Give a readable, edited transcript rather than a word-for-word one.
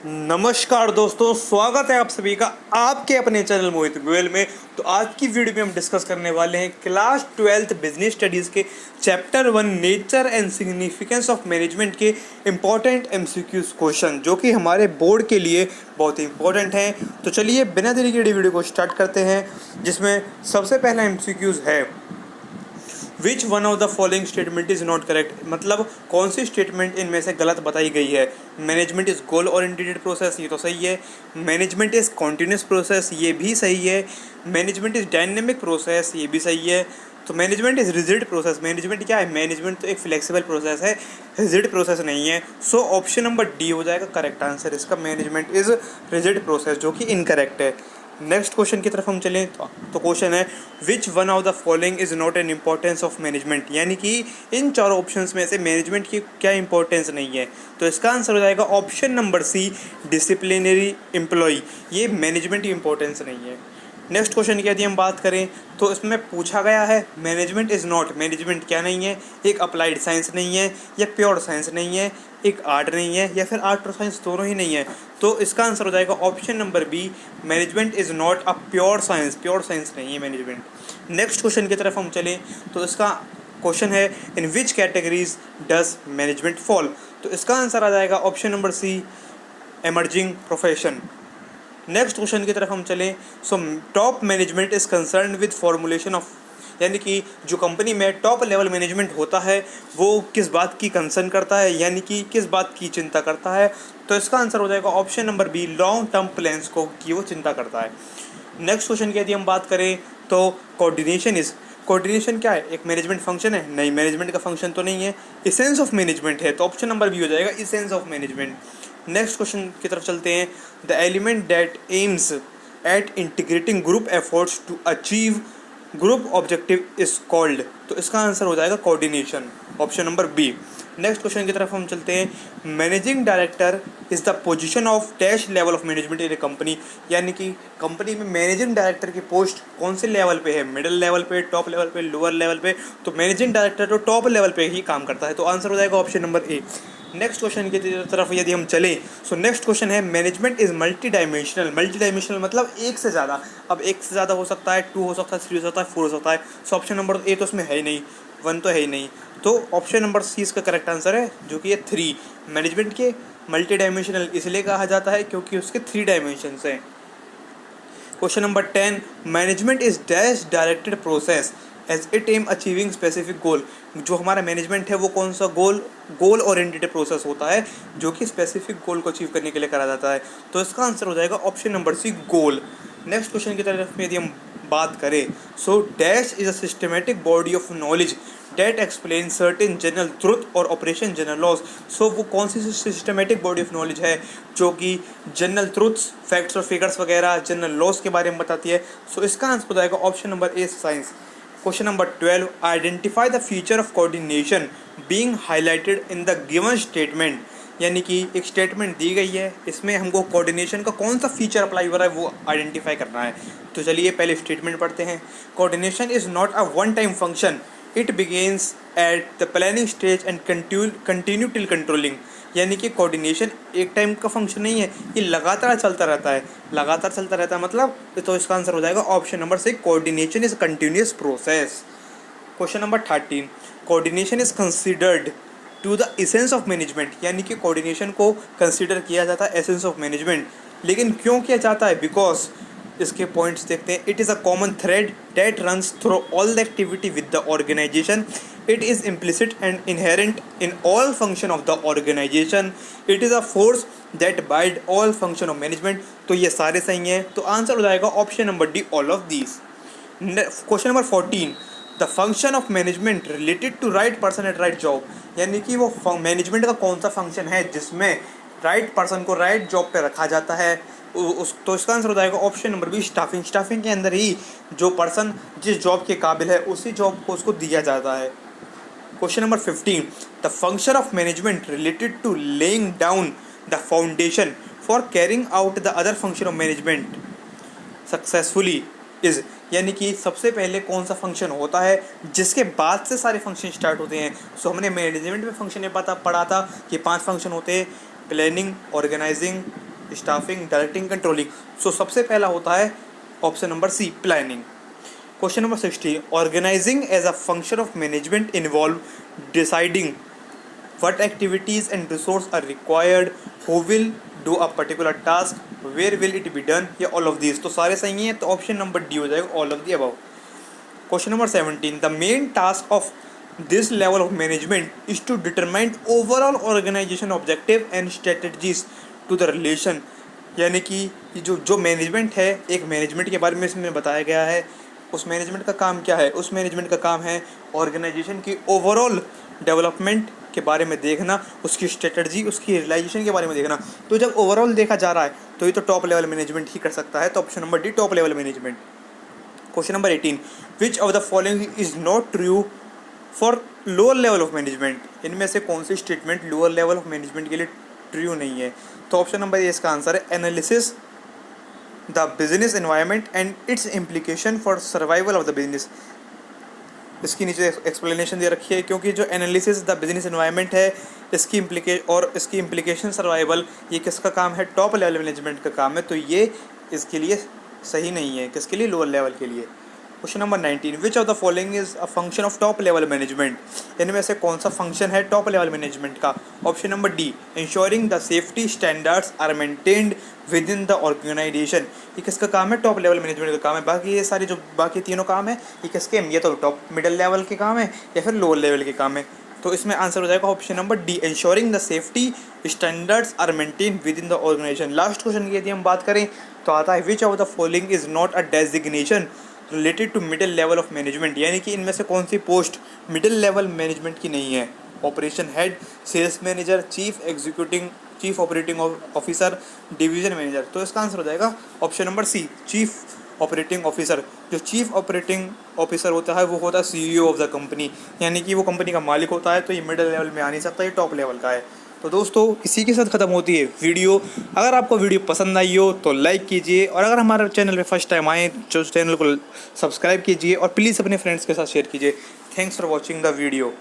नमस्कार दोस्तों, स्वागत है आप सभी का आपके अपने चैनल मोहित गोयल में। तो आज की वीडियो में हम डिस्कस करने वाले हैं क्लास 12th बिजनेस स्टडीज़ के chapter 1 nature and significance of management के इम्पॉर्टेंट एमसीक्यूज क्वेश्चन, जो कि हमारे बोर्ड के लिए बहुत ही इंपॉर्टेंट हैं। तो चलिए बिना देरी के वीडियो को स्टार्ट करते हैं, जिसमें सबसे पहला एमसीक्यूज है which one of the following statement is not correct. मतलब कौन सी स्टेटमेंट इनमें से गलत बताई गई है। Management is goal oriented process, ये तो सही है। मैनेजमेंट इज़ कॉन्टीन्यूस प्रोसेस, ये भी सही है। मैनेजमेंट इज़ डायनेमिक प्रोसेस, ये भी सही है। तो management is rigid process, management क्या है, मैनेजमेंट तो एक फ्लेक्सिबल प्रोसेस है, रिजिड प्रोसेस नहीं है। सो ऑप्शन नंबर डी हो जाएगा करेक्ट आंसर इसका, मैनेजमेंट इज़ रिजिड प्रोसेस, जो कि इनकरेक्ट है। नेक्स्ट क्वेश्चन की तरफ हम चलें तो क्वेश्चन है which one of the following is not an importance of management. यानी कि इन चारों ऑप्शंस में से मैनेजमेंट की क्या इंपॉर्टेंस नहीं है। तो इसका आंसर हो जाएगा option number C, disciplinary employ. ये मैनेजमेंट की इंपॉर्टेंस नहीं है। नेक्स्ट क्वेश्चन की यदि हम बात करें तो इसमें पूछा गया है मैनेजमेंट इज़ नॉट, मैनेजमेंट क्या नहीं है, एक अप्लाइड साइंस नहीं है, या प्योर साइंस नहीं है, एक आर्ट नहीं है, या फिर आर्ट और साइंस दोनों ही नहीं है। तो इसका आंसर हो जाएगा option number B, management is not a pure science, pure science नहीं है मैनेजमेंट। नेक्स्ट क्वेश्चन की तरफ हम चलें तो इसका क्वेश्चन है in which categories does management fall. तो इसका आंसर आ जाएगा option number C, emerging profession. Next question की तरफ हम चलें so top management is concern with formulation of, यानी कि जो कंपनी में टॉप लेवल मैनेजमेंट होता है वो किस बात की कंसर्न करता है, यानी कि किस बात की चिंता करता है। तो इसका आंसर हो जाएगा option number B, long term plans को की वो चिंता करता है। नेक्स्ट क्वेश्चन की यदि हम बात करें तो कोऑर्डिनेशन इज़, कोऑर्डिनेशन क्या है, एक मैनेजमेंट फंक्शन है, नहीं मैनेजमेंट का फंक्शन तो नहीं है। इसेंस ऑफ मैनेजमेंट है, तो ऑप्शन नंबर बी हो जाएगा, essence of management. Next question की तरफ चलते हैं the element that aims at integrating group efforts to achieve group objective is called. तो इसका आंसर हो जाएगा coordination, option number B. Next question की तरफ हम चलते हैं managing director is the position of dash level of management in a company. यानी कि कंपनी में मैनेजिंग डायरेक्टर की पोस्ट कौन से लेवल पे है, मिडिल लेवल पे, टॉप लेवल पे, लोअर लेवल पे। तो मैनेजिंग डायरेक्टर तो टॉप लेवल पे ही काम करता है, तो आंसर हो जाएगा option number A. Next question की तरफ यदि हम चलें सो नेक्स्ट क्वेश्चन है management is multi dimensional. Multi dimensional मतलब एक से ज़्यादा, अब एक से ज़्यादा हो सकता है, 2 हो सकता है, 3 हो सकता है, 4 हो सकता है। सो ऑप्शन नंबर ए तो उसमें है ही नहीं, 1 तो है ही नहीं। तो ऑप्शन नंबर सी इसका करेक्ट आंसर है, जो कि ये 3। मैनेजमेंट के मल्टी डायमेंशनल इसलिए कहा जाता है क्योंकि उसके 3 डायमेंशंस हैं। Question number 10 management is dash directed process as it aim achieving specific goal. जो हमारा मैनेजमेंट है वो कौन सा गोल ओरिएंटेड प्रोसेस होता है, जो कि स्पेसिफिक गोल को अचीव करने के लिए करा जाता है। तो इसका आंसर हो जाएगा option number C, goal. Next question की तरफ में यदि हम बात करें so dash is a systematic body of knowledge that explain certain general truth और ऑपरेशन जनरल लॉज। सो वो कौन सी सिस्टमेटिक बॉडी ऑफ नॉलेज है जो कि जनरल ट्रुथ्स, फैक्ट्स और फिगर्स वगैरह, जनरल लॉज के बारे में बताती है। सो इसका आंसर हो जाएगा option number A, science. Question number 12 identify the feature of coordination being highlighted in the given statement. यानी कि एक स्टेटमेंट दी गई है, इसमें हमको कोऑर्डिनेशन का कौन सा फीचर अप्लाई हो रहा है वो आइडेंटिफाई करना है। तो चलिए पहले स्टेटमेंट पढ़ते हैं। Coordination is not a one time function, it begins at the planning stage and continue till controlling. यानी कि कोऑर्डिनेशन एक टाइम का फंक्शन नहीं है, ये लगातार चलता रहता है, लगातार चलता रहता है मतलब। तो इसका आंसर हो जाएगा option number C, coordination is continuous process. Question number 13 coordination is considered to the essence of management. यानी कि कोऑर्डिनेशन को कंसिडर किया जाता है एसेंस ऑफ मैनेजमेंट, लेकिन क्यों किया जाता है, बिकॉज इसके पॉइंट्स देखते हैं। It is a common thread that runs through all the activity with the organisation. It is implicit and inherent in all function of the organisation. It is a force that binds all function of management. तो ये सारे सही हैं, तो answer हो जाएगा option number D, all of these. Question number 14 the function of management related to right person at right job. यानी कि वो मैनेजमेंट का कौन सा फंक्शन है जिसमें राइट पर्सन को राइट जॉब पे रखा जाता है। तो इसका आंसर हो जाएगा option number B, staffing. Staffing के अंदर ही जो पर्सन जिस जॉब के काबिल है उसी जॉब को उसको दिया जाता है। Question number 15 the function of management related to laying down the foundation for carrying out the other function of management successfully is. यानी कि सबसे पहले कौन सा फंक्शन होता है जिसके बाद से सारे फंक्शन स्टार्ट होते हैं। सो हमने मैनेजमेंट में फंक्शन में पढ़ा था कि 5 फंक्शन होते हैं, planning, organizing, staffing, directing, controlling. So सबसे पहला होता है option number C, planning. Question number 60, organizing as a function of management involve deciding what activities and resource are required, who will do a particular task, where will it be done, या all of these। तो सारे सही हैं, तो option number D हो जाएगा, all of the above। Question number 17, the main task of this level of management is to determine overall organisation objective and strategies to the relation. यानी कि जो मैनेजमेंट है, एक मैनेजमेंट के बारे में इसमें बताया गया है। उस मैनेजमेंट का काम क्या है? उस मैनेजमेंट का काम है ऑर्गेनाइजेशन की ओवरऑल डेवलपमेंट के बारे में देखना, उसकी स्ट्रेटजी, उसकी रियलाइजेशन के बारे में देखना। तो जब ओवरऑल देखा जा रहा है तो ये तो टॉप लेवल मैनेजमेंट ही कर सकता है। तो option number D, top level management. Question number 18, which of the following is not true for lower level of management. इनमें से कौन सी statement lower level of management के लिए ट्रू नहीं है? तो ऑप्शन नंबर ए इसका आंसर है, analysis the business environment and it's implication for survival of the business. इसकी नीचे एक्सप्लेनेशन दे रखी है, क्योंकि जो एनालिसिस द बिजनेस एनवायरनमेंट है, इसकी इम्प्लीकेशन सर्वाइवल, ये किसका काम है? टॉप लेवल मैनेजमेंट का काम है। तो ये इसके लिए सही नहीं है। किसके लिए? लोअर लेवल के लिए। Question number 19, which of the following is a function of top level management. इनमें से कौन सा फंक्शन है टॉप लेवल मैनेजमेंट का? Option number D, ensuring the safety standards are maintained within the organisation. ये किसका काम है? टॉप लेवल मैनेजमेंट का काम है। बाकी ये सारे जो बाकी तीनों काम है, ये किसके? ये तो टॉप मिडिल लेवल के काम है या फिर लोअर लेवल के काम है। तो इसमें आंसर हो जाएगा option number D, ensuring the safety standards are maintain within the organisation. Last question की यदि हम बात करें तो आता है, which of the following is not a designation related to middle level of management. यानी कि इनमें से कौन सी पोस्ट मिडिल लेवल मैनेजमेंट की नहीं है? Operation head, sales manager, chief operating officer, division manager. तो इसका आंसर हो जाएगा ऑप्शन नंबर सी, चीफ ऑपरेटिंग ऑफिसर। जो चीफ ऑपरेटिंग ऑफिसर होता है वो होता है CEO ऑफ द कंपनी, यानी कि वो कंपनी का मालिक होता है। तो ये मिडिल लेवल में आ नहीं सकता, ये टॉप लेवल का है। तो दोस्तों, इसी के साथ ख़त्म होती है वीडियो। अगर आपको वीडियो पसंद आई हो तो लाइक कीजिए, और अगर हमारे चैनल पे फर्स्ट टाइम आए तो चैनल को सब्सक्राइब कीजिए, और प्लीज़ अपने फ्रेंड्स के साथ शेयर कीजिए। Thanks for watching the video.